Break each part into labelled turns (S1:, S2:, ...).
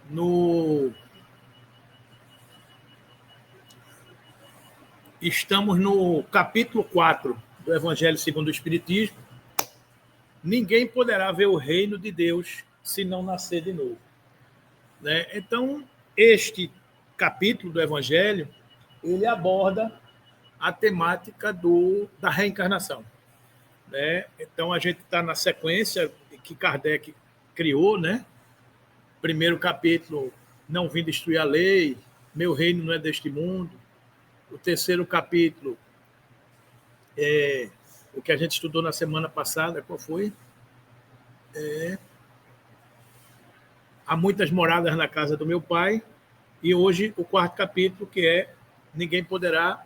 S1: no Estamos no capítulo 4 do Evangelho segundo o Espiritismo. Ninguém poderá ver o reino de Deus se não nascer de novo. Né? Então, este capítulo do Evangelho, ele aborda a temática da reencarnação. Né? Então, a gente está na sequência que Kardec criou, né? Primeiro capítulo, não vim destruir a lei, meu reino não é deste mundo. O terceiro capítulo, o que a gente estudou na semana passada, qual foi? Há muitas moradas na casa do meu pai. E hoje o quarto capítulo, que é ninguém poderá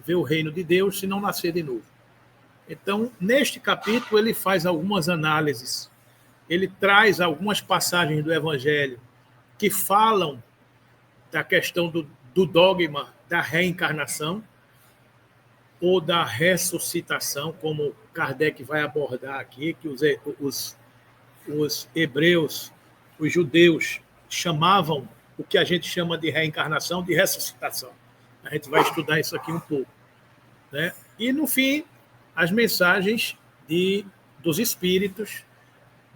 S1: ver o reino de Deus se não nascer de novo. Então, neste capítulo, ele faz algumas análises. Ele traz algumas passagens do Evangelho que falam da questão do dogma da reencarnação ou da ressuscitação, como Kardec vai abordar aqui, que os hebreus, os judeus, chamavam o que a gente chama de reencarnação de ressuscitação. A gente vai estudar isso aqui um pouco. Né? E, no fim, as mensagens dos espíritos,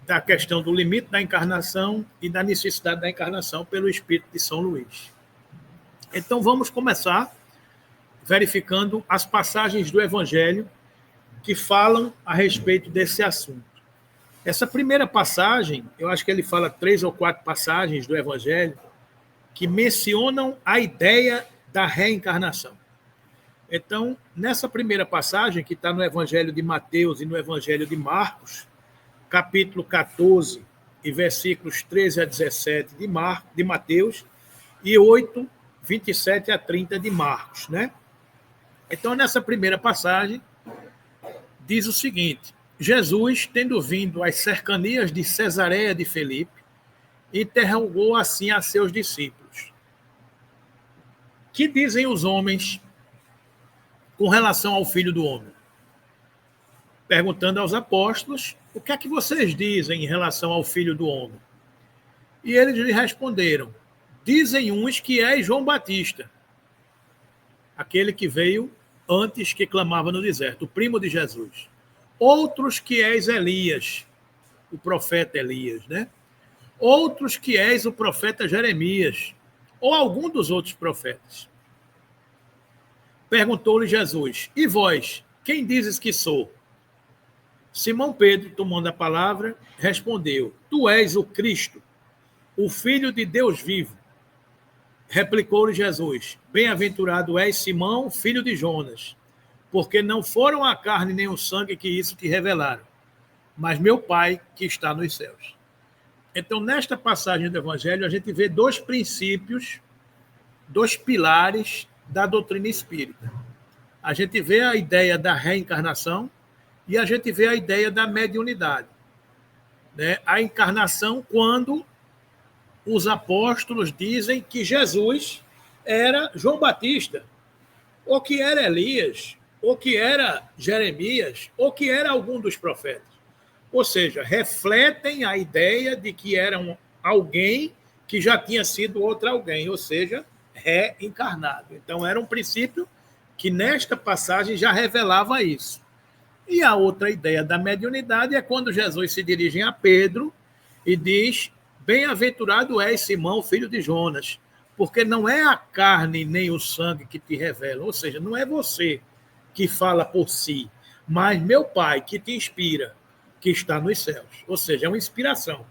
S1: da questão do limite da encarnação e da necessidade da encarnação pelo espírito de São Luís. Então, vamos começar verificando as passagens do Evangelho que falam a respeito desse assunto. Essa primeira passagem, eu acho que ele fala 3 ou 4 passagens do Evangelho que mencionam a ideia da reencarnação. Então, nessa primeira passagem, que está no Evangelho de Mateus e no Evangelho de Marcos, capítulo 14 e versículos 13 a 17 de Mateus e 8, 27 a 30 de Marcos. Né? Então, nessa primeira passagem, diz o seguinte: Jesus, tendo vindo às cercanias de Cesareia de Filipe, interrogou assim a seus discípulos: que dizem os homens com relação ao Filho do Homem? Perguntando aos apóstolos: o que é que vocês dizem em relação ao Filho do Homem? E eles lhe responderam: dizem uns que é João Batista, aquele que veio antes, que clamava no deserto, o primo de Jesus. Outros que és Elias, o profeta Elias, né? Outros que és o profeta Jeremias, ou algum dos outros profetas. Perguntou-lhe Jesus: e vós, quem dizes que sou? Simão Pedro, tomando a palavra, respondeu: tu és o Cristo, o Filho de Deus vivo. Replicou-lhe Jesus: bem-aventurado és, Simão, filho de Jonas, porque não foram a carne nem o sangue que isso te revelaram, mas meu Pai que está nos céus. Então, nesta passagem do Evangelho, a gente vê 2 princípios, 2 pilares da doutrina espírita. A gente vê a ideia da reencarnação e a gente vê a ideia da mediunidade. Né? A encarnação, quando os apóstolos dizem que Jesus era João Batista, ou que era Elias, ou que era Jeremias, ou que era algum dos profetas. Ou seja, refletem a ideia de que era alguém que já tinha sido outro alguém, ou seja, reencarnado. Então, era um princípio que nesta passagem já revelava isso. E a outra ideia da mediunidade é quando Jesus se dirige a Pedro e diz: bem-aventurado és, Simão, filho de Jonas, porque não é a carne nem o sangue que te revelam, ou seja, não é você que fala por si, mas meu Pai que te inspira, que está nos céus. Ou seja, é uma inspiração,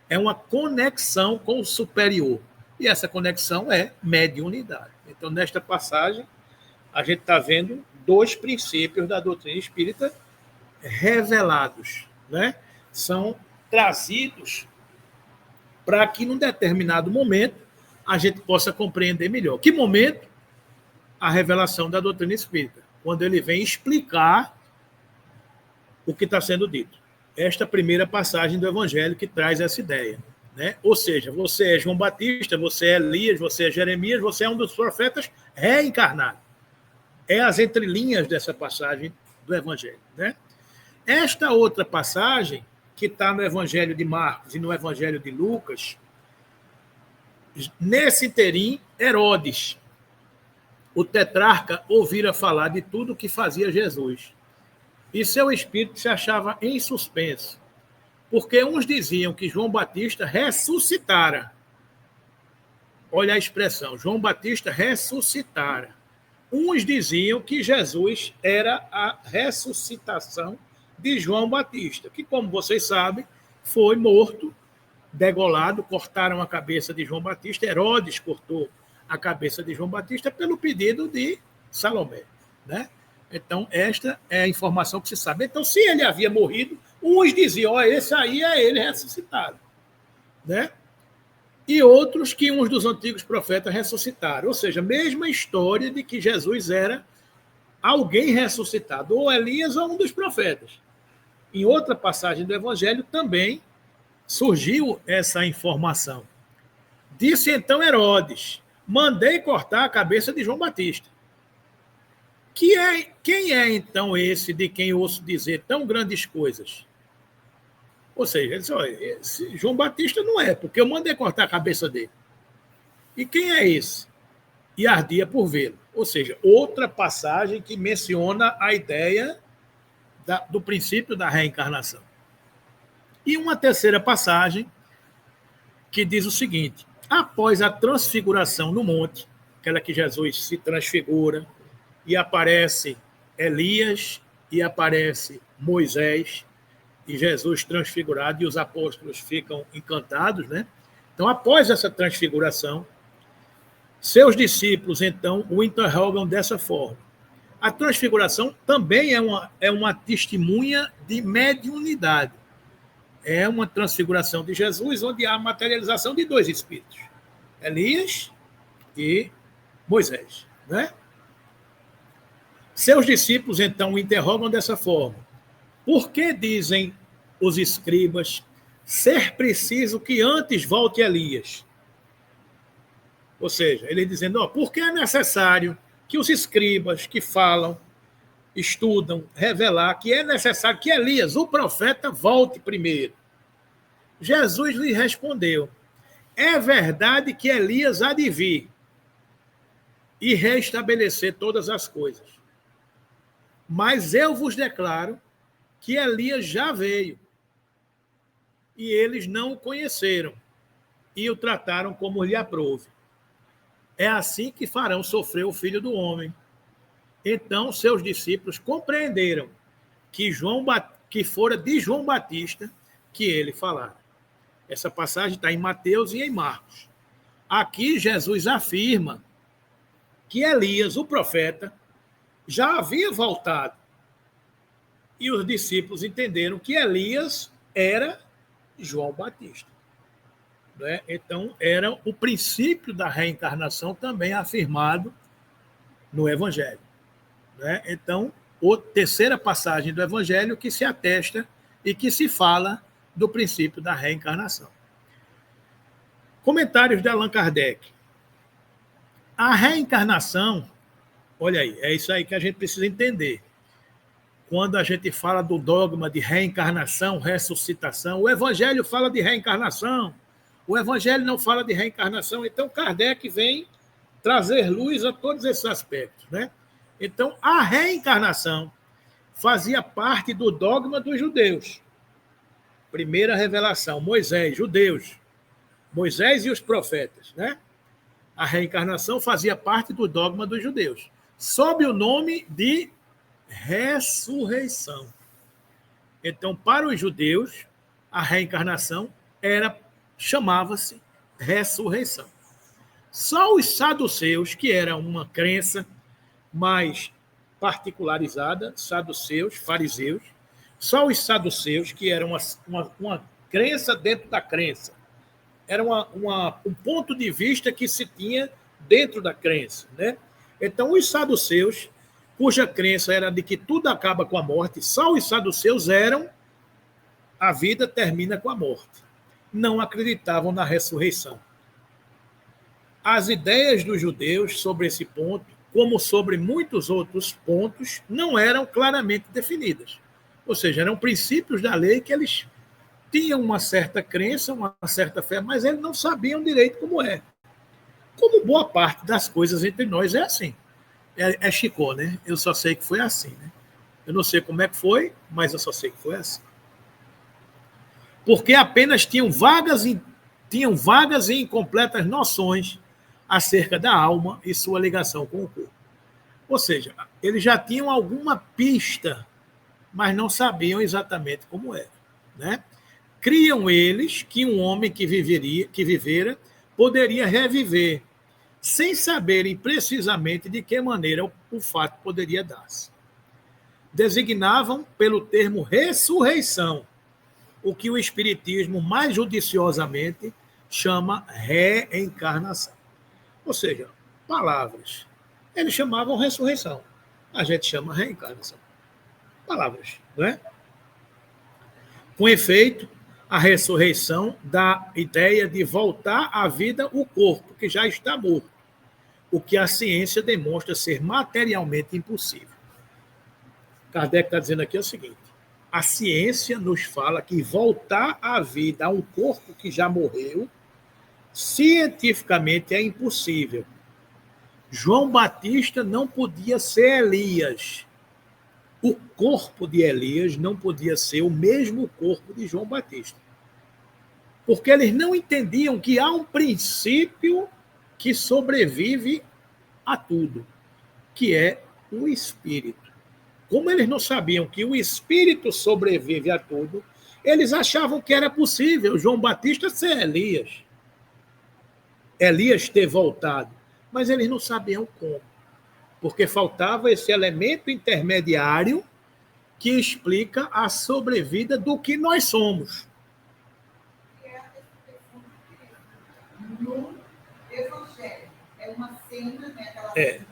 S1: é uma conexão com o superior. E essa conexão é mediunidade. Então, nesta passagem, a gente está vendo 2 princípios da doutrina espírita revelados, né? São trazidos para que, num determinado momento, a gente possa compreender melhor. Que momento? A revelação da doutrina espírita, quando ele vem explicar o que está sendo dito. Esta primeira passagem do Evangelho que traz essa ideia. Né? Ou seja, você é João Batista, você é Elias, você é Jeremias, você é um dos profetas reencarnados. É as entrelinhas dessa passagem do Evangelho. Né? Esta outra passagem, que está no Evangelho de Marcos e no Evangelho de Lucas, Nesse interim, Herodes, o tetrarca, ouvira falar de tudo o que fazia Jesus. E seu espírito se achava em suspenso, porque uns diziam que João Batista ressuscitara. Olha a expressão, João Batista ressuscitara. Uns diziam que Jesus era a ressuscitação de João Batista, que, como vocês sabem, foi morto, degolado, cortaram a cabeça de João Batista, Herodes cortou a cabeça de João Batista pelo pedido de Salomé, né? Então, esta é a informação que se sabe. Então, se ele havia morrido, uns diziam, esse aí é ele ressuscitado, né? E outros que uns dos antigos profetas ressuscitaram. Ou seja, a mesma história de que Jesus era alguém ressuscitado, ou Elias ou um dos profetas. Em outra passagem do Evangelho também surgiu essa informação. Disse então Herodes, mandei cortar a cabeça de João Batista. Quem é então esse de quem ouço dizer tão grandes coisas? Ou seja, ele disse, esse João Batista não é, porque eu mandei cortar a cabeça dele. E quem é esse? E ardia por vê-lo. Ou seja, outra passagem que menciona a ideia do princípio da reencarnação. E uma terceira passagem que diz o seguinte, após a transfiguração no monte, aquela que Jesus se transfigura, e aparece Elias, e aparece Moisés, e Jesus transfigurado, e os apóstolos ficam encantados, né? Então, após essa transfiguração, seus discípulos, então, o interrogam dessa forma. A transfiguração também é uma testemunha de mediunidade. É uma transfiguração de Jesus, onde há a materialização de dois espíritos, Elias e Moisés, né? Seus discípulos, então, o interrogam dessa forma. Por que dizem os escribas ser preciso que antes volte Elias? Ou seja, ele dizendo, por que é necessário que os escribas que falam, estudam, revelar que é necessário que Elias, o profeta, volte primeiro? Jesus lhe respondeu, é verdade que Elias há de vir e restabelecer todas as coisas. Mas eu vos declaro que Elias já veio, e eles não o conheceram, e o trataram como lhe aprouve. É assim que farão sofrer o Filho do Homem. Então seus discípulos compreenderam que fora de João Batista que ele falara. Essa passagem está em Mateus e em Marcos. Aqui Jesus afirma que Elias, o profeta, já havia voltado. E os discípulos entenderam que Elias era João Batista. Né? Então, era o princípio da reencarnação também afirmado no Evangelho. Né? Então, a terceira passagem do Evangelho que se atesta e que se fala do princípio da reencarnação. Comentários de Allan Kardec. A reencarnação, olha aí, é isso aí que a gente precisa entender. Quando a gente fala do dogma de reencarnação, ressuscitação, o Evangelho fala de reencarnação, o Evangelho não fala de reencarnação, então Kardec vem trazer luz a todos esses aspectos, né? Então, a reencarnação fazia parte do dogma dos judeus. Primeira revelação, Moisés, judeus, Moisés e os profetas, né? A reencarnação fazia parte do dogma dos judeus, sob o nome de ressurreição. Então, para os judeus, a reencarnação chamava-se ressurreição. Só os saduceus, que era uma crença mais particularizada, saduceus, fariseus, só os saduceus, que era uma crença dentro da crença, era um ponto de vista que se tinha dentro da crença, né? Então, os saduceus, cuja crença era de que tudo acaba com a morte, só os saduceus a vida termina com a morte. Não acreditavam na ressurreição. As ideias dos judeus sobre esse ponto, como sobre muitos outros pontos, não eram claramente definidas. Ou seja, eram princípios da lei que eles tinham uma certa crença, uma certa fé, mas eles não sabiam direito como é. Como boa parte das coisas entre nós é assim. É Chico, né? Eu só sei que foi assim, né? Eu não sei como é que foi, mas eu só sei que foi assim. Porque apenas tinham vagas e incompletas noções acerca da alma e sua ligação com o corpo. Ou seja, eles já tinham alguma pista, mas não sabiam exatamente como era, né? Criam eles que um homem que vivera poderia reviver, sem saberem precisamente de que maneira o fato poderia dar-se. Designavam pelo termo ressurreição, o que o Espiritismo mais judiciosamente chama reencarnação. Ou seja, palavras. Eles chamavam ressurreição. A gente chama reencarnação. Palavras, não é? Com efeito, a ressurreição dá ideia de voltar à vida o corpo, que já está morto, o que a ciência demonstra ser materialmente impossível. Kardec está dizendo aqui o seguinte: a ciência nos fala que voltar à vida a um corpo que já morreu, cientificamente é impossível. João Batista não podia ser Elias. O corpo de Elias não podia ser o mesmo corpo de João Batista. Porque eles não entendiam que há um princípio que sobrevive a tudo, que é o espírito. Como eles não sabiam que o espírito sobrevive a tudo, eles achavam que era possível João Batista ser Elias. Elias ter voltado. Mas eles não sabiam como. Porque faltava esse elemento intermediário que explica a sobrevida do que nós somos.
S2: No Evangelho, é uma cena, né?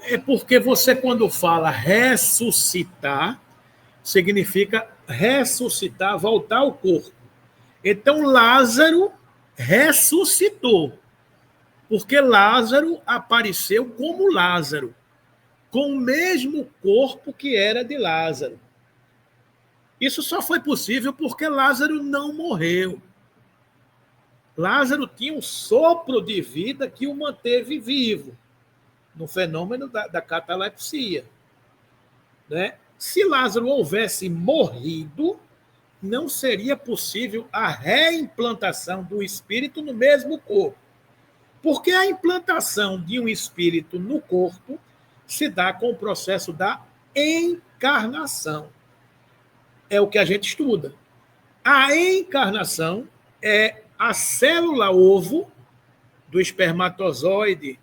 S1: É porque você, quando fala ressuscitar, significa ressuscitar, voltar ao corpo. Então, Lázaro ressuscitou, porque Lázaro apareceu como Lázaro, com o mesmo corpo que era de Lázaro. Isso só foi possível porque Lázaro não morreu. Lázaro tinha um sopro de vida que o manteve vivo, no fenômeno da catalepsia, né? Se Lázaro houvesse morrido, não seria possível a reimplantação do espírito no mesmo corpo. Porque a implantação de um espírito no corpo se dá com o processo da encarnação. É o que a gente estuda. A encarnação é a célula ovo do espermatozoide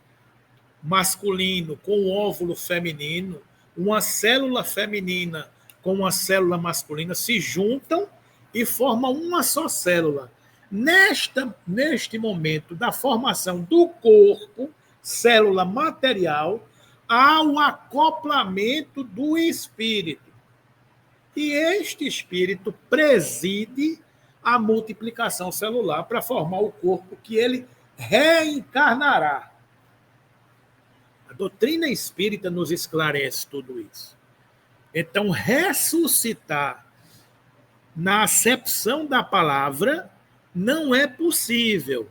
S1: masculino com o óvulo feminino, uma célula feminina com uma célula masculina se juntam e formam uma só célula. Neste momento da formação do corpo, célula material, há o acoplamento do espírito. E este espírito preside a multiplicação celular para formar o corpo que ele reencarnará. A doutrina espírita nos esclarece tudo isso. Então, ressuscitar, na acepção da palavra, não é possível,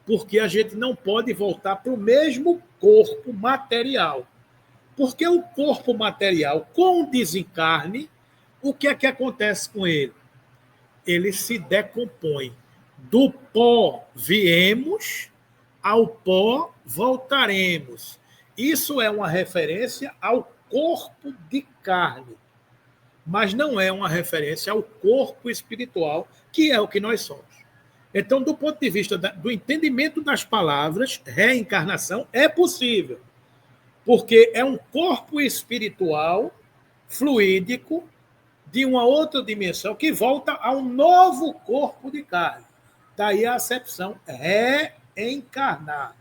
S1: porque a gente não pode voltar para o mesmo corpo material. Porque o corpo material, com o desencarne, o que é que acontece com ele? Ele se decompõe. Do pó viemos, ao pó voltaremos. Isso é uma referência ao corpo de carne, mas não é uma referência ao corpo espiritual, que é o que nós somos. Então, do ponto de vista do entendimento das palavras, reencarnação é possível, porque é um corpo espiritual fluídico de uma outra dimensão que volta a um novo corpo de carne. Daí a acepção reencarnar,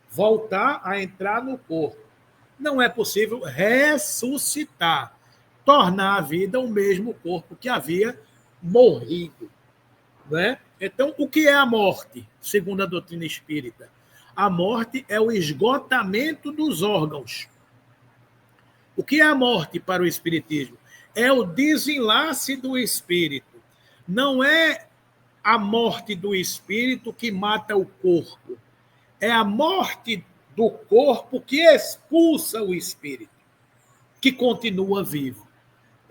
S1: voltar a entrar no corpo. Não é possível ressuscitar, tornar a vida o mesmo corpo que havia morrido. Né? Então, o que é a morte, segundo a doutrina espírita? A morte é o esgotamento dos órgãos. O que é a morte para o espiritismo? É o desenlace do espírito. Não é a morte do espírito que mata o corpo. É a morte do corpo que expulsa o espírito, que continua vivo.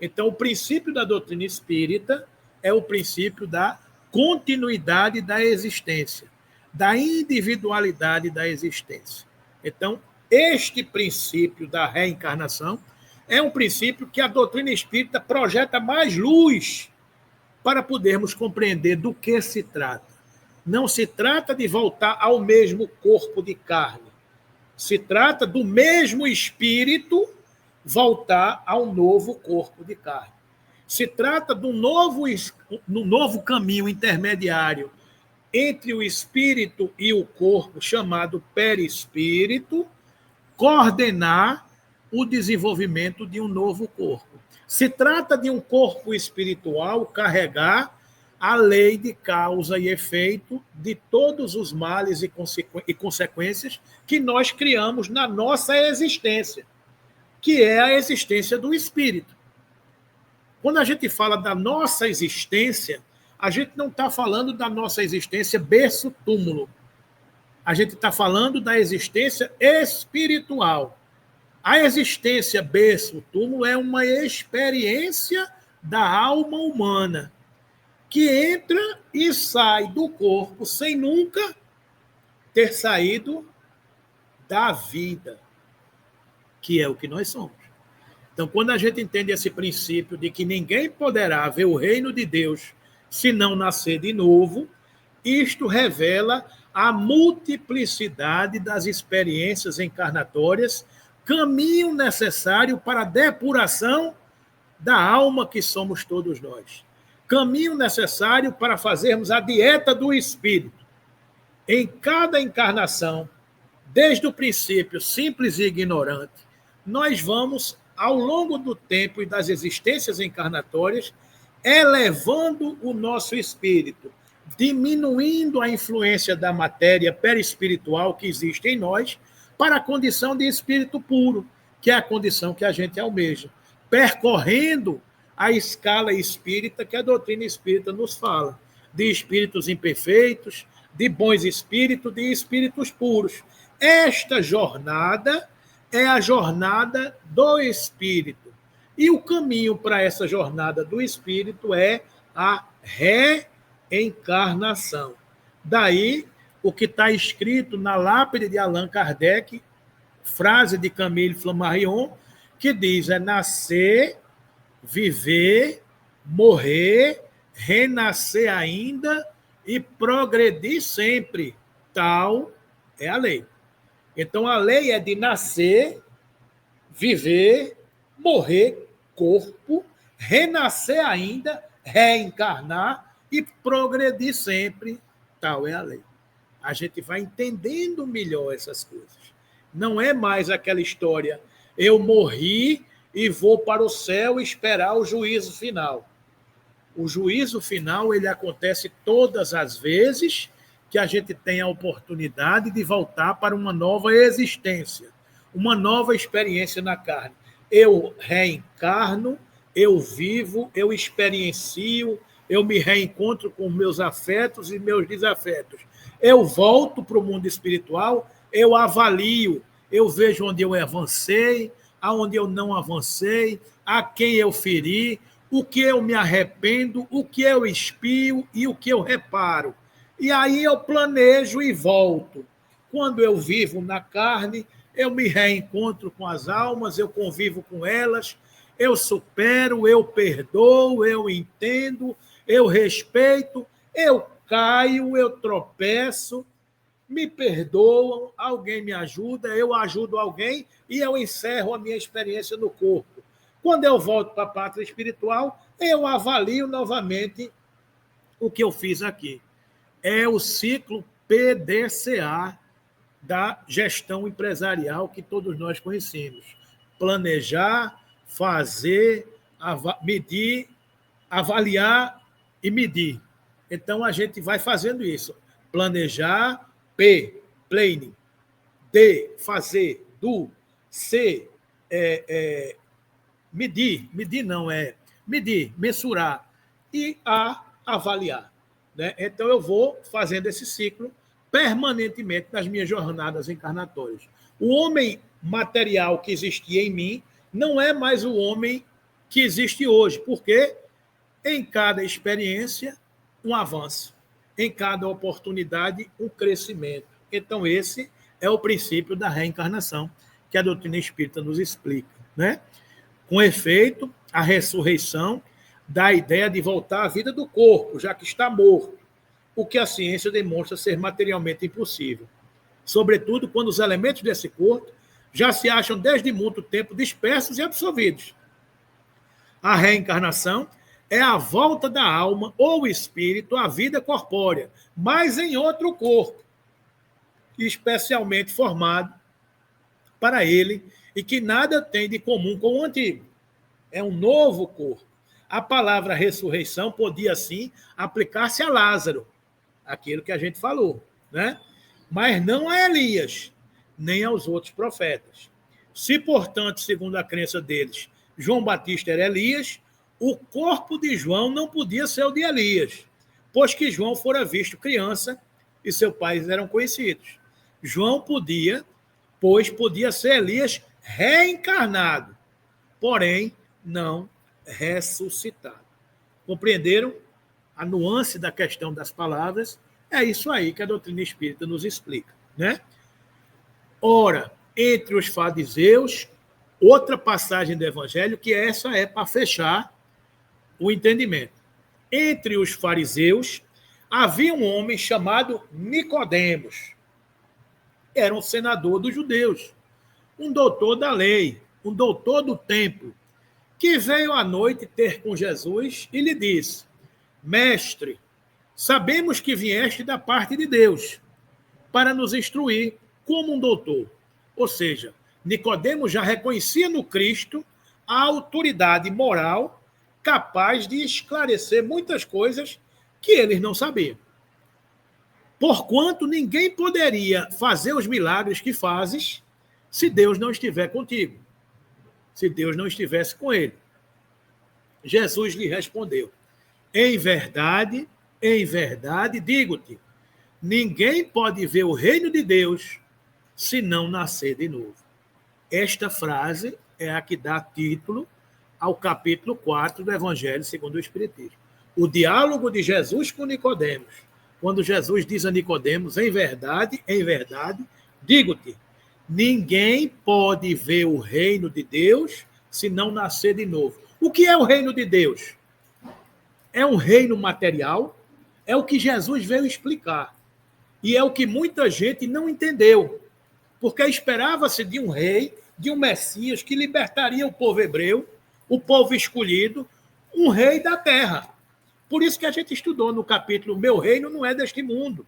S1: Então, o princípio da doutrina espírita é o princípio da continuidade da existência, da individualidade da existência. Então, este princípio da reencarnação é um princípio que a doutrina espírita projeta mais luz para podermos compreender do que se trata. Não se trata de voltar ao mesmo corpo de carne. Se trata do mesmo espírito voltar ao novo corpo de carne. Se trata de um novo caminho intermediário entre o espírito e o corpo, chamado perispírito, coordenar o desenvolvimento de um novo corpo. Se trata de um corpo espiritual carregar a lei de causa e efeito de todos os males e consequências que nós criamos na nossa existência, que é a existência do espírito. Quando a gente fala da nossa existência, a gente não está falando da nossa existência berço-túmulo. A gente está falando da existência espiritual. A existência berço-túmulo é uma experiência da alma humana que entra e sai do corpo sem nunca ter saído da vida, que é o que nós somos. Então, quando a gente entende esse princípio de que ninguém poderá ver o reino de Deus se não nascer de novo, isto revela a multiplicidade das experiências encarnatórias, caminho necessário para a depuração da alma que somos todos nós. Caminho necessário para fazermos a dieta do espírito. Em cada encarnação, desde o princípio simples e ignorante, nós vamos, ao longo do tempo e das existências encarnatórias, elevando o nosso espírito, diminuindo a influência da matéria perispiritual que existe em nós para a condição de espírito puro, que é a condição que a gente almeja, percorrendo a escala espírita que a doutrina espírita nos fala, de espíritos imperfeitos, de bons espíritos, de espíritos puros. Esta jornada é a jornada do espírito. E o caminho para essa jornada do espírito é a reencarnação. Daí o que está escrito na lápide de Allan Kardec, frase de Camille Flammarion, que diz: é nascer, viver, morrer, renascer ainda e progredir sempre. Tal é a lei. Então, a lei é de nascer, viver, morrer, corpo, renascer ainda, reencarnar e progredir sempre. Tal é a lei. A gente vai entendendo melhor essas coisas. Não é mais aquela história, eu morri e vou para o céu esperar o juízo final. O juízo final ele acontece todas as vezes que a gente tem a oportunidade de voltar para uma nova existência, uma nova experiência na carne. Eu reencarno, eu vivo, eu experiencio, eu me reencontro com meus afetos e meus desafetos. Eu volto para o mundo espiritual, eu avalio, eu vejo onde eu avancei, aonde eu não avancei, a quem eu feri, o que eu me arrependo, o que eu expio e o que eu reparo. E aí eu planejo e volto. Quando eu vivo na carne, eu me reencontro com as almas, eu convivo com elas, eu supero, eu perdoo, eu entendo, eu respeito, eu caio, eu tropeço, me perdoam, alguém me ajuda, eu ajudo alguém e eu encerro a minha experiência no corpo. Quando eu volto para a pátria espiritual, eu avalio novamente o que eu fiz aqui. É o ciclo PDCA da gestão empresarial que todos nós conhecemos. Planejar, fazer, medir, avaliar e medir. Então, a gente vai fazendo isso. Planejar, P, planning. D, fazer. Do, C, medir, mensurar. E A, avaliar. né? Então eu vou fazendo esse ciclo permanentemente nas minhas jornadas encarnatórias. O homem material que existia em mim não é mais o homem que existe hoje, porque em cada experiência, um avanço, em cada oportunidade, um crescimento. Então, esse é o princípio da reencarnação que a doutrina espírita nos explica, né? Com efeito, a ressurreição dá a ideia de voltar à vida do corpo, já que está morto, o que a ciência demonstra ser materialmente impossível. Sobretudo quando os elementos desse corpo já se acham desde muito tempo dispersos e absorvidos. A reencarnação é a volta da alma ou espírito à vida corpórea, mas em outro corpo, especialmente formado para ele e que nada tem de comum com o antigo. É um novo corpo. A palavra ressurreição podia, sim, aplicar-se a Lázaro, aquilo que a gente falou, né? Mas não a Elias, nem aos outros profetas. Se, portanto, segundo a crença deles, João Batista era Elias, o corpo de João não podia ser o de Elias, pois que João fora visto criança e seus pais eram conhecidos. João podia ser Elias reencarnado, porém não ressuscitado. Compreenderam a nuance da questão das palavras? É isso aí que a doutrina espírita nos explica, né? Ora, entre os fariseus, outra passagem do Evangelho, que essa é para fechar o entendimento. Entre os fariseus, havia um homem chamado Nicodemos. Era um senador dos judeus, um doutor da lei, um doutor do templo, que veio à noite ter com Jesus e lhe disse: Mestre, sabemos que vieste da parte de Deus para nos instruir como um doutor. Ou seja, Nicodemos já reconhecia no Cristo a autoridade moral capaz de esclarecer muitas coisas que eles não sabiam. Porquanto ninguém poderia fazer os milagres que fazes se Deus não estiver contigo, se Deus não estivesse com ele. Jesus lhe respondeu: em verdade, digo-te, ninguém pode ver o reino de Deus se não nascer de novo. Esta frase é a que dá título ao capítulo 4 do Evangelho segundo o Espiritismo. O diálogo de Jesus com Nicodemos, quando Jesus diz a Nicodemos: em verdade, digo-te, ninguém pode ver o reino de Deus se não nascer de novo. O que é o reino de Deus? É um reino material, é o que Jesus veio explicar. E é o que muita gente não entendeu, porque esperava-se de um rei, de um Messias que libertaria o povo hebreu, o povo escolhido, um rei da terra. Por isso que a gente estudou no capítulo Meu Reino Não É Deste Mundo.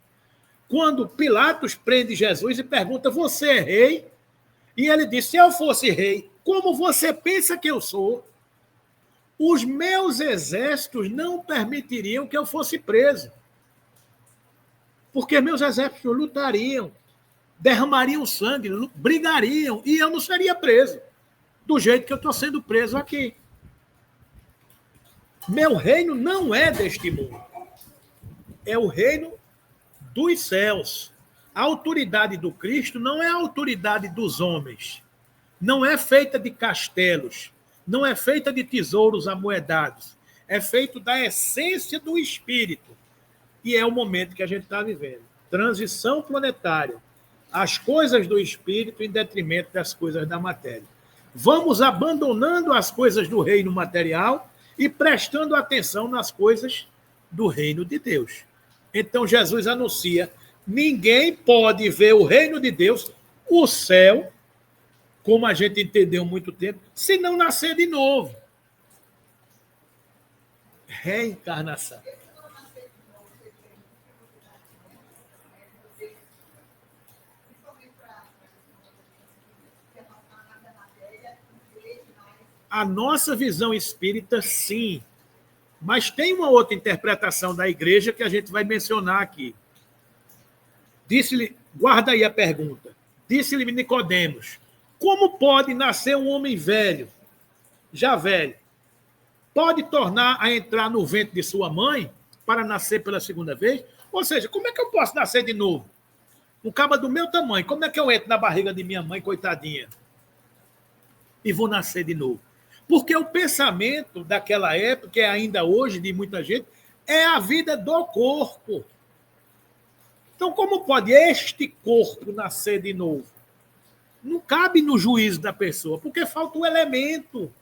S1: Quando Pilatos prende Jesus e pergunta: você é rei? E ele diz: se eu fosse rei, como você pensa que eu sou? Os meus exércitos não permitiriam que eu fosse preso. Porque meus exércitos lutariam, derramariam sangue, brigariam, e eu não seria preso, do jeito que eu estou sendo preso aqui. Meu reino não é deste mundo. É o reino dos céus. A autoridade do Cristo não é a autoridade dos homens. Não é feita de castelos. Não é feita de tesouros amoedados. É feito da essência do Espírito. E é o momento que a gente está vivendo. Transição planetária. As coisas do Espírito em detrimento das coisas da matéria. Vamos abandonando as coisas do reino material e prestando atenção nas coisas do reino de Deus. Então Jesus anuncia: ninguém pode ver o reino de Deus, o céu, como a gente entendeu há muito tempo, se não nascer de novo. Reencarnação. A nossa visão espírita, sim. Mas tem uma outra interpretação da igreja que a gente vai mencionar aqui. Disse-lhe, guarda aí a pergunta. Disse-lhe Nicodemos: como pode nascer um homem velho, já velho? Pode tornar a entrar no ventre de sua mãe? para nascer pela segunda vez? Ou seja, como é que eu posso nascer de novo? Um caba do meu tamanho, como é que eu entro na barriga de minha mãe, coitadinha, e vou nascer de novo? Porque o pensamento daquela época, e ainda hoje de muita gente, é a vida do corpo. Então, como pode este corpo nascer de novo? Não cabe no juízo da pessoa, porque falta o elemento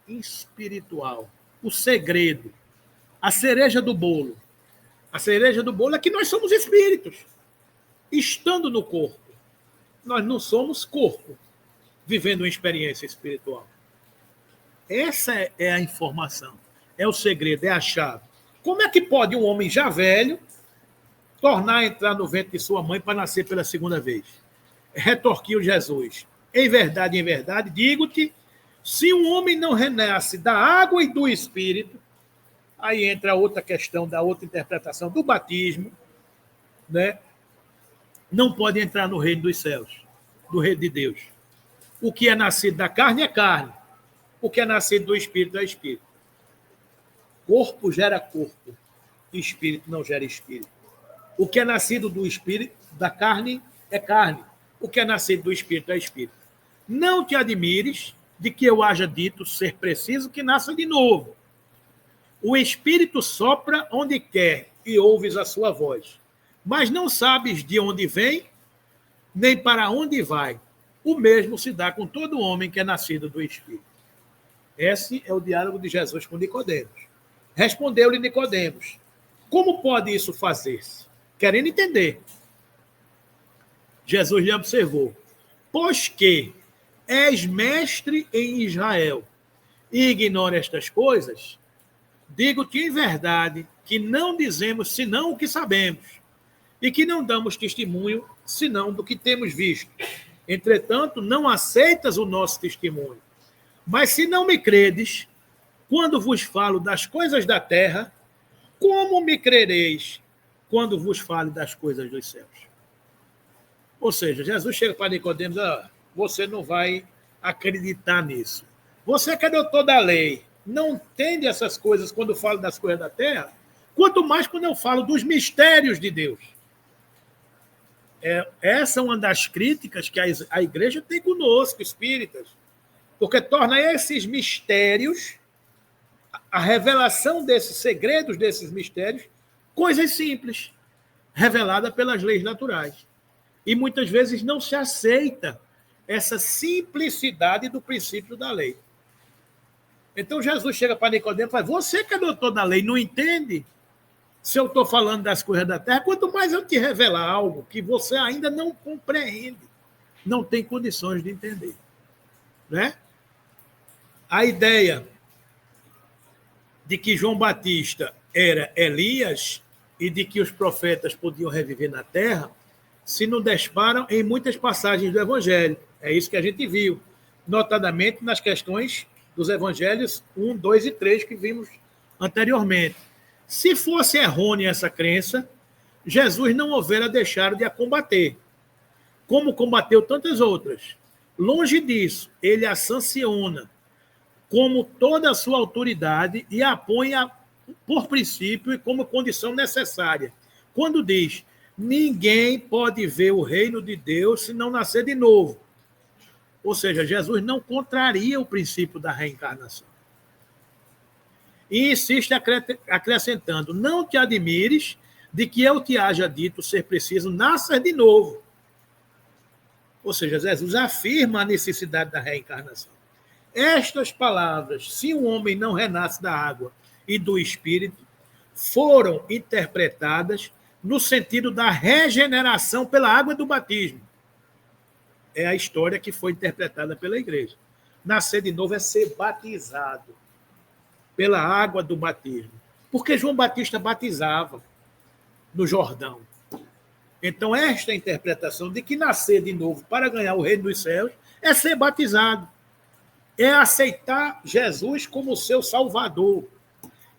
S1: espiritual, o segredo, a cereja do bolo. A cereja do bolo é que nós somos espíritos, estando no corpo. Nós não somos corpo, vivendo uma experiência espiritual. Essa é a informação, é o segredo, é a chave. Como é que pode um homem já velho tornar a entrar no ventre de sua mãe para nascer pela segunda vez? Retorquiu Jesus. Em verdade, digo-te, se um homem não renasce da água e do Espírito, aí entra outra questão da outra interpretação do batismo, né? Não pode entrar no reino dos céus, do reino de Deus. O que é nascido da carne é carne. O que é nascido do Espírito é Espírito. Corpo gera corpo. Espírito não gera espírito. O que é nascido do Espírito, da carne, é carne. O que é nascido do Espírito é Espírito. Não te admires de que eu haja dito ser preciso que nasça de novo. O Espírito sopra onde quer e ouves a sua voz. Mas não sabes de onde vem, nem para onde vai. O mesmo se dá com todo homem que é nascido do Espírito. Esse é o diálogo de Jesus com Nicodemos. Respondeu-lhe Nicodemos: como pode isso fazer-se? Querendo entender. Jesus lhe observou: pois que és mestre em Israel e ignora estas coisas, digo-te em verdade que não dizemos senão o que sabemos, e que não damos testemunho senão do que temos visto. Entretanto, não aceitas o nosso testemunho. Mas se não me credes, quando vos falo das coisas da terra, como me crereis quando vos falo das coisas dos céus? Ou seja, Jesus chega para Nicodemos: você não vai acreditar nisso. Você que é doutor da lei, não entende essas coisas quando falo das coisas da terra? Quanto mais quando eu falo dos mistérios de Deus. Essa é uma das críticas que a igreja tem conosco, espíritas, porque torna esses mistérios, a revelação desses segredos, desses mistérios, coisas simples, reveladas pelas leis naturais. E muitas vezes não se aceita essa simplicidade do princípio da lei. Então Jesus chega para Nicodemos e fala: você que é doutor da lei, não entende? Se eu estou falando das coisas da terra, quanto mais eu te revelar algo que você ainda não compreende, não tem condições de entender. Né? A ideia de que João Batista era Elias e de que os profetas podiam reviver na terra se nos disparam em muitas passagens do Evangelho. É isso que a gente viu, notadamente nas questões dos Evangelhos 1, 2 e 3 que vimos anteriormente. Se fosse errônea essa crença, Jesus não houvera deixado de a combater, como combateu tantas outras. Longe disso, ele a sanciona como toda a sua autoridade e a põe por princípio e como condição necessária. Quando diz: ninguém pode ver o reino de Deus se não nascer de novo. Ou seja, Jesus não contraria o princípio da reencarnação. E insiste acrescentando: não te admires de que eu te haja dito ser preciso nascer de novo. Ou seja, Jesus afirma a necessidade da reencarnação. Estas palavras, se um homem não renasce da água e do Espírito, foram interpretadas no sentido da regeneração pela água do batismo. É a história que foi interpretada pela igreja. Nascer de novo é ser batizado pela água do batismo. Porque João Batista batizava no Jordão. Então, esta interpretação de que nascer de novo para ganhar o reino dos céus é ser batizado. É aceitar Jesus como seu Salvador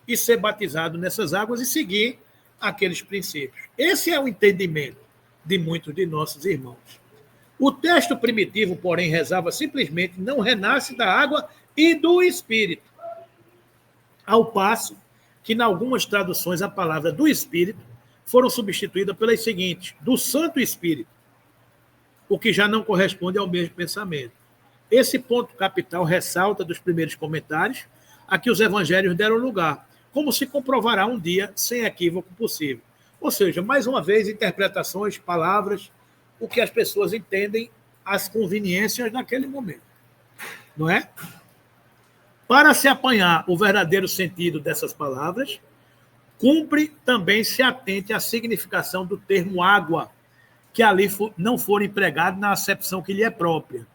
S1: e ser batizado nessas águas e seguir aqueles princípios. Esse é o entendimento de muitos de nossos irmãos. O texto primitivo, porém, rezava simplesmente: não renasce da água e do Espírito. Ao passo que, em algumas traduções, a palavra do Espírito foram substituídas pelas seguintes: do Santo Espírito, o que já não corresponde ao mesmo pensamento. Esse ponto capital ressalta dos primeiros comentários a que os evangelhos deram lugar, como se comprovará um dia sem equívoco possível. Ou seja, mais uma vez, interpretações, palavras, o que as pessoas entendem, as conveniências naquele momento. Não é? Para se apanhar o verdadeiro sentido dessas palavras, cumpre também se atente à significação do termo água, que ali não for empregado na acepção que lhe é própria.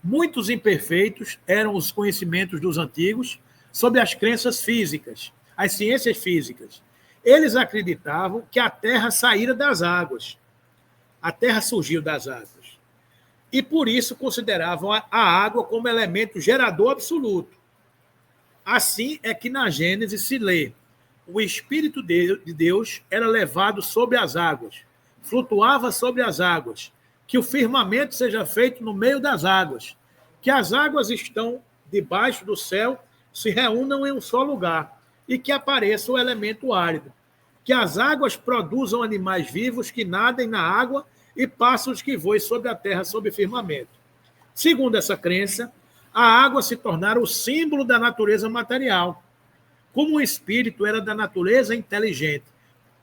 S1: Muitos imperfeitos eram os conhecimentos dos antigos sobre as crenças físicas, as ciências físicas. Eles acreditavam que a Terra saíra das águas. A Terra surgiu das águas. E por isso consideravam a água como elemento gerador absoluto. Assim é que na Gênesis se lê: o Espírito de Deus era levado sobre as águas, flutuava sobre as águas, que o firmamento seja feito no meio das águas, que as águas estão debaixo do céu se reúnam em um só lugar, e que apareça o elemento árido, que as águas produzam animais vivos que nadem na água e pássaros que voem sobre a terra sob o firmamento. Segundo essa crença, a água se tornara o símbolo da natureza material, como o espírito era da natureza inteligente,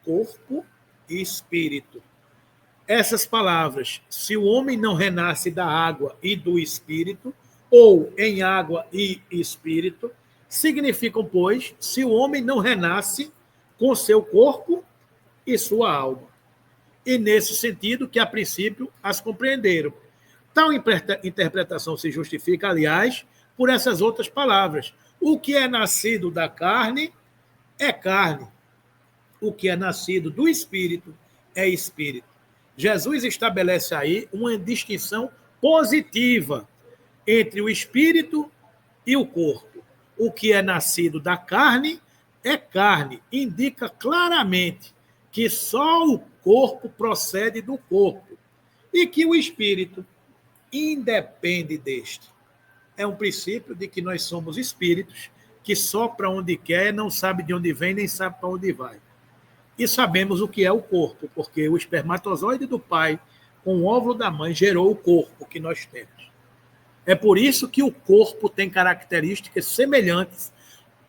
S1: corpo e espírito. Essas palavras, se o homem não renasce da água e do espírito, ou em água e espírito, significam, pois, se o homem não renasce com seu corpo e sua alma. E nesse sentido que, a princípio, as compreenderam. Tal interpretação se justifica, aliás, por essas outras palavras. O que é nascido da carne é carne. O que é nascido do espírito é espírito. Jesus estabelece aí uma distinção positiva entre o espírito e o corpo. O que é nascido da carne é carne. Indica claramente que só o corpo procede do corpo e que o espírito independe deste. É um princípio de que nós somos espíritos que só para onde quer, não sabe de onde vem, nem sabe para onde vai. E sabemos o que é o corpo, porque o espermatozoide do pai com o óvulo da mãe gerou o corpo que nós temos. É por isso que o corpo tem características semelhantes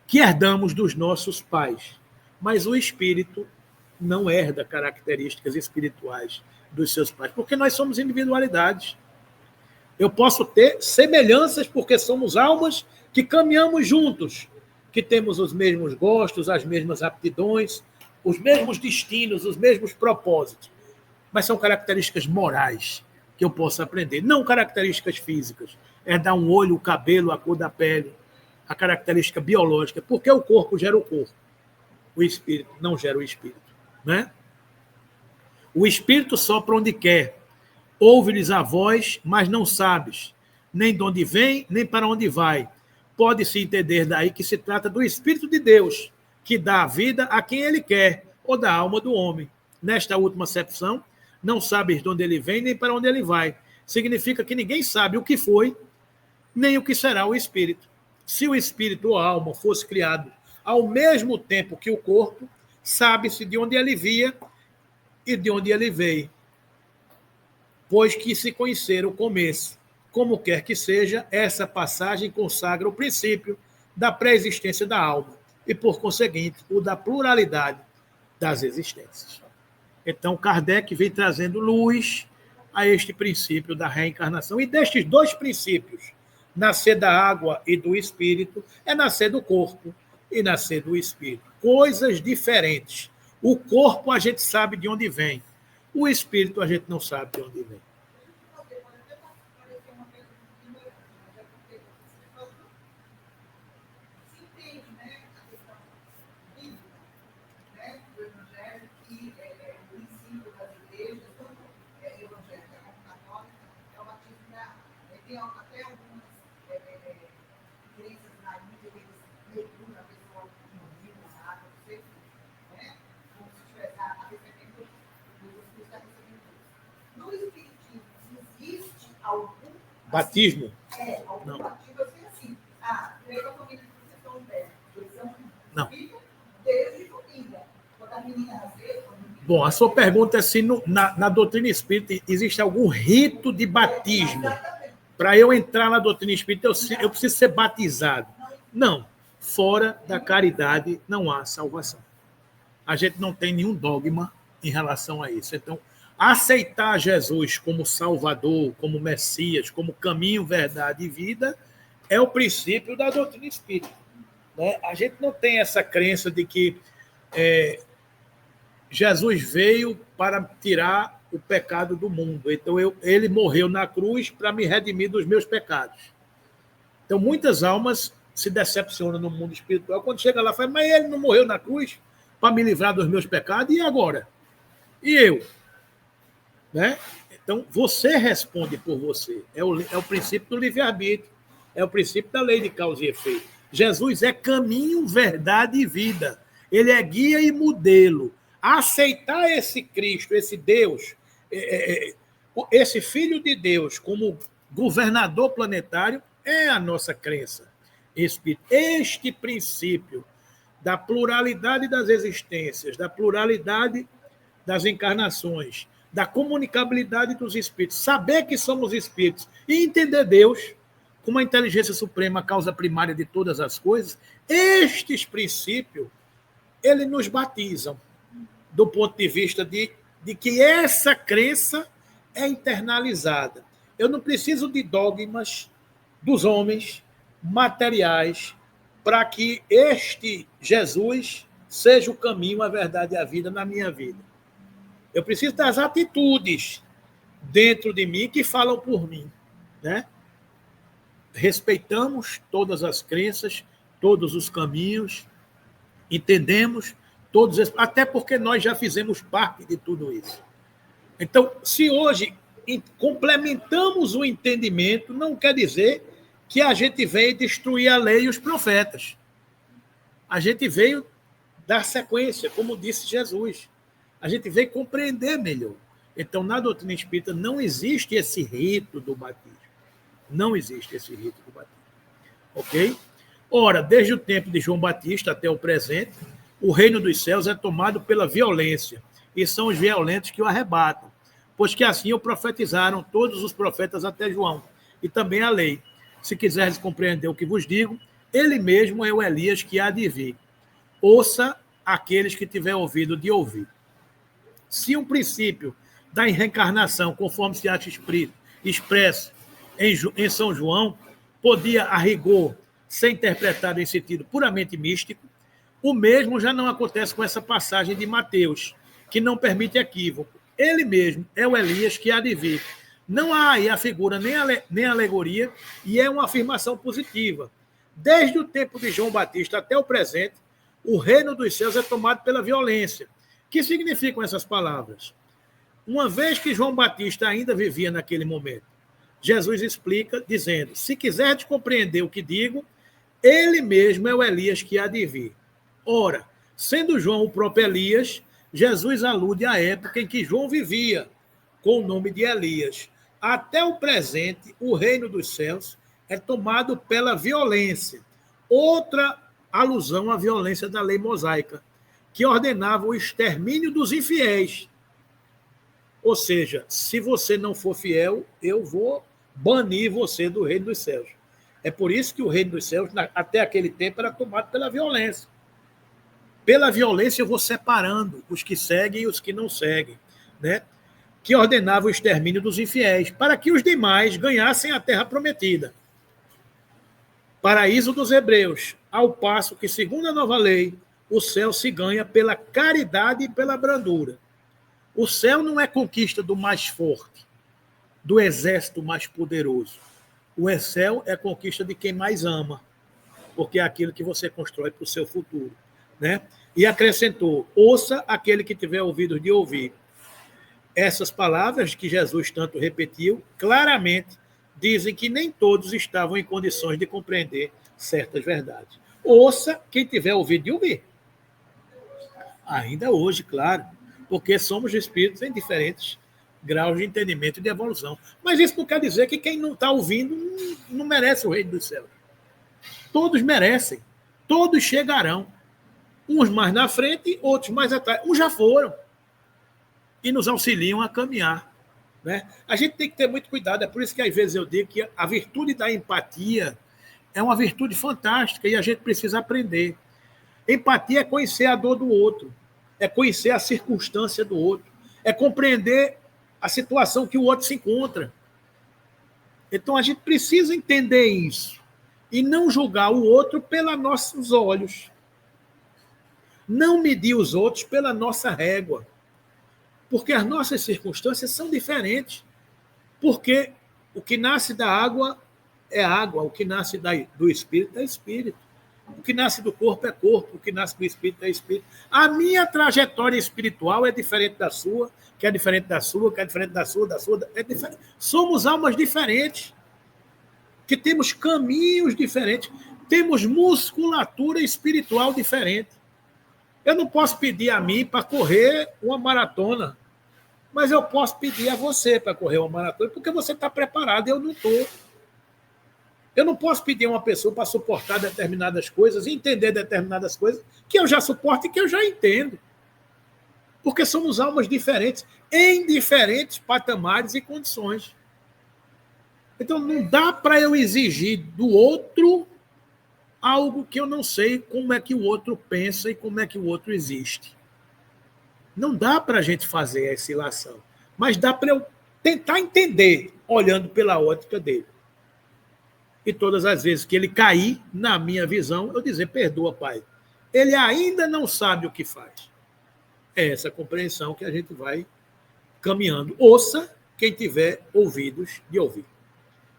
S1: que herdamos dos nossos pais. Mas o espírito não herda características espirituais dos seus pais, porque nós somos individualidades. Eu posso ter semelhanças porque somos almas que caminhamos juntos, que temos os mesmos gostos, as mesmas aptidões, os mesmos destinos, os mesmos propósitos. Mas são características morais que eu posso aprender, não características físicas. É dar um olho, o cabelo, a cor da pele, a característica biológica, porque o corpo gera o corpo. O espírito não gera o espírito. Né? O espírito sopra onde quer. Ouve-lhes a voz, mas não sabes nem de onde vem, nem para onde vai. Pode-se entender daí que se trata do Espírito de Deus, que dá a vida a quem ele quer, ou da alma do homem. Nesta última acepção, não sabes de onde ele vem, nem para onde ele vai. Significa que ninguém sabe o que foi, nem o que será o Espírito. Se o Espírito ou a alma fosse criado ao mesmo tempo que o corpo, sabe-se de onde ele via e de onde ele veio, pois que se conhecer o começo. Como quer que seja, essa passagem consagra o princípio da pré-existência da alma e, por conseguinte, o da pluralidade das existências. Então, Kardec vem trazendo luz a este princípio da reencarnação. E destes dois princípios, nascer da água e do espírito, é nascer do corpo e nascer do espírito. Coisas diferentes. O corpo a gente sabe de onde vem. O espírito a gente não sabe de onde vem.
S2: Tem até algumas crenças na Índia, que eles mergulham a pessoa no rio, na água, não sei, né? Como se tivesse a recebendo, Jesus está recebendo. No Espiritismo, existe algum
S1: batismo?
S2: Assim, algum não. Batismo, eu sei assim. Veio a família de São Humberto, eles são
S1: não. Bom, a sua pergunta é se na doutrina espírita existe algum rito de batismo. Para eu entrar na doutrina espírita, eu preciso ser batizado. Não. Fora da caridade não há salvação. A gente não tem nenhum dogma em relação a isso. Então, aceitar Jesus como Salvador, como Messias, como caminho, verdade e vida, é o princípio da doutrina espírita. Né? A gente não tem essa crença de que Jesus veio para tirar o pecado do mundo. Então, ele morreu na cruz para me redimir dos meus pecados. Então, muitas almas se decepcionam no mundo espiritual. Quando chega lá, fala, mas ele não morreu na cruz para me livrar dos meus pecados? E agora? E eu? Né? Então, você responde por você. É o princípio do livre-arbítrio. É o princípio da lei de causa e efeito. Jesus é caminho, verdade e vida. Ele é guia e modelo. Aceitar esse Cristo, esse Deus, esse Filho de Deus como governador planetário é a nossa crença. Este princípio da pluralidade das existências, da pluralidade das encarnações, da comunicabilidade dos espíritos, saber que somos espíritos e entender Deus como a inteligência suprema, a causa primária de todas as coisas, estes princípios, eles nos batizam do ponto de vista de que essa crença é internalizada. Eu não preciso de dogmas dos homens materiais para que este Jesus seja o caminho, a verdade e a vida na minha vida. Eu preciso das atitudes dentro de mim que falam por mim. Né? Respeitamos todas as crenças, todos os caminhos, entendemos todos esses, até porque nós já fizemos parte de tudo isso. Então, se hoje complementamos o entendimento, não quer dizer que a gente veio destruir a lei e os profetas. A gente veio dar sequência, como disse Jesus. A gente veio compreender melhor. Então, na doutrina espírita, não existe esse rito do batismo. Não existe esse rito do batismo. Ok? Ora, desde o tempo de João Batista até o presente, o reino dos céus é tomado pela violência, e são os violentos que o arrebatam, pois que assim o profetizaram todos os profetas até João, e também a lei. Se quiseres compreender o que vos digo, ele mesmo é o Elias que há de vir. Ouça aqueles que tiver ouvido de ouvir. Se um princípio da reencarnação, conforme se acha expresso em São João, podia, a rigor, ser interpretado em sentido puramente místico, o mesmo já não acontece com essa passagem de Mateus, que não permite equívoco. Ele mesmo é o Elias que há de vir. Não há aí a figura nem a alegoria, e é uma afirmação positiva. Desde o tempo de João Batista até o presente, o reino dos céus é tomado pela violência. O que significam essas palavras? Uma vez que João Batista ainda vivia naquele momento, Jesus explica dizendo, se quiseres compreender o que digo, ele mesmo é o Elias que há de vir. Ora, sendo João o próprio Elias, Jesus alude à época em que João vivia, com o nome de Elias. Até o presente, o reino dos céus é tomado pela violência. Outra alusão à violência da lei mosaica, que ordenava o extermínio dos infiéis. Ou seja, se você não for fiel, eu vou banir você do reino dos céus. É por isso que o reino dos céus, até aquele tempo, era tomado pela violência. Pela violência eu vou separando os que seguem e os que não seguem, né? Que ordenava o extermínio dos infiéis, para que os demais ganhassem a terra prometida. Paraíso dos hebreus, ao passo que, segundo a nova lei, o céu se ganha pela caridade e pela brandura. O céu não é conquista do mais forte, do exército mais poderoso. O céu é conquista de quem mais ama, porque é aquilo que você constrói para o seu futuro. Né? E acrescentou, ouça aquele que tiver ouvidos de ouvir. Essas palavras que Jesus tanto repetiu, claramente dizem que nem todos estavam em condições de compreender certas verdades. Ouça quem tiver ouvido de ouvir. Ainda hoje, claro, porque somos espíritos em diferentes graus de entendimento e de evolução. Mas isso não quer dizer que quem não está ouvindo não merece o reino dos céus. Todos merecem, todos chegarão. Uns mais na frente, outros mais atrás. Uns já foram e nos auxiliam a caminhar. Né? A gente tem que ter muito cuidado, é por isso que às vezes eu digo que a virtude da empatia é uma virtude fantástica e a gente precisa aprender. Empatia é conhecer a dor do outro, é conhecer a circunstância do outro, é compreender a situação que o outro se encontra. Então a gente precisa entender isso e não julgar o outro pelos nossos olhos. Não medir os outros pela nossa régua. Porque as nossas circunstâncias são diferentes. Porque o que nasce da água é água, o que nasce do espírito é espírito. O que nasce do corpo é corpo, o que nasce do espírito é espírito. A minha trajetória espiritual é diferente da sua, que é diferente da sua, que é diferente da sua, é diferente. Somos almas diferentes, que temos caminhos diferentes, temos musculatura espiritual diferente. Eu não posso pedir a mim para correr uma maratona, mas eu posso pedir a você para correr uma maratona, porque você está preparado e eu não estou. Eu não posso pedir a uma pessoa para suportar determinadas coisas, entender determinadas coisas, que eu já suporto e que eu já entendo. Porque somos almas diferentes, em diferentes patamares e condições. Então, não dá para eu exigir do outro algo que eu não sei como é que o outro pensa e como é que o outro existe. Não dá para a gente fazer essa ilação, mas dá para eu tentar entender, olhando pela ótica dele. E todas as vezes que ele cair, na minha visão, eu dizer, perdoa, pai. Ele ainda não sabe o que faz. É essa compreensão que a gente vai caminhando. Ouça quem tiver ouvidos de ouvir.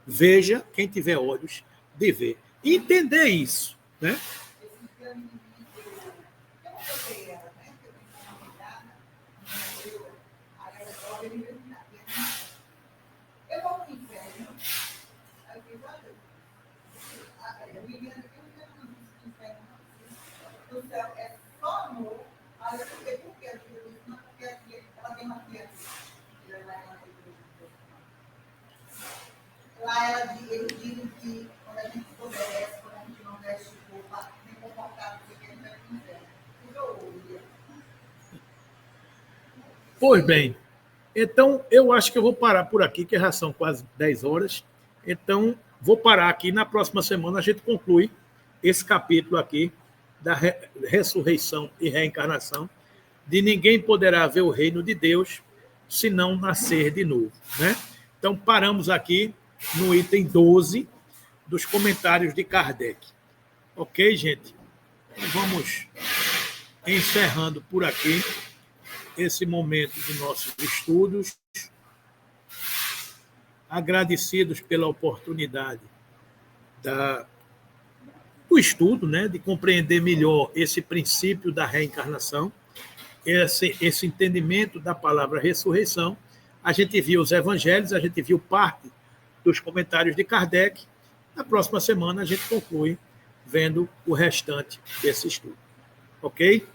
S1: Veja quem tiver olhos de ver. Entender isso, né?
S2: Lá eles dizem que quando a gente se obedece, quando a gente não veste roupa, nem comportado, porque a gente vai pro inferno.
S1: Pois bem, então eu acho que eu vou parar por aqui, que já são quase 10 horas. Então, vou parar aqui. Na próxima semana a gente conclui esse capítulo aqui da ressurreição e reencarnação, de ninguém poderá ver o reino de Deus se não nascer de novo. Né? Então, paramos aqui no item 12 dos comentários de Kardec. Ok, gente? Então, vamos encerrando por aqui esse momento de nossos estudos. Agradecidos pela oportunidade do estudo, né, de compreender melhor esse princípio da reencarnação, esse entendimento da palavra ressurreição. A gente viu os evangelhos, a gente viu parte dos comentários de Kardec. Na próxima semana a gente conclui vendo o restante desse estudo. Ok?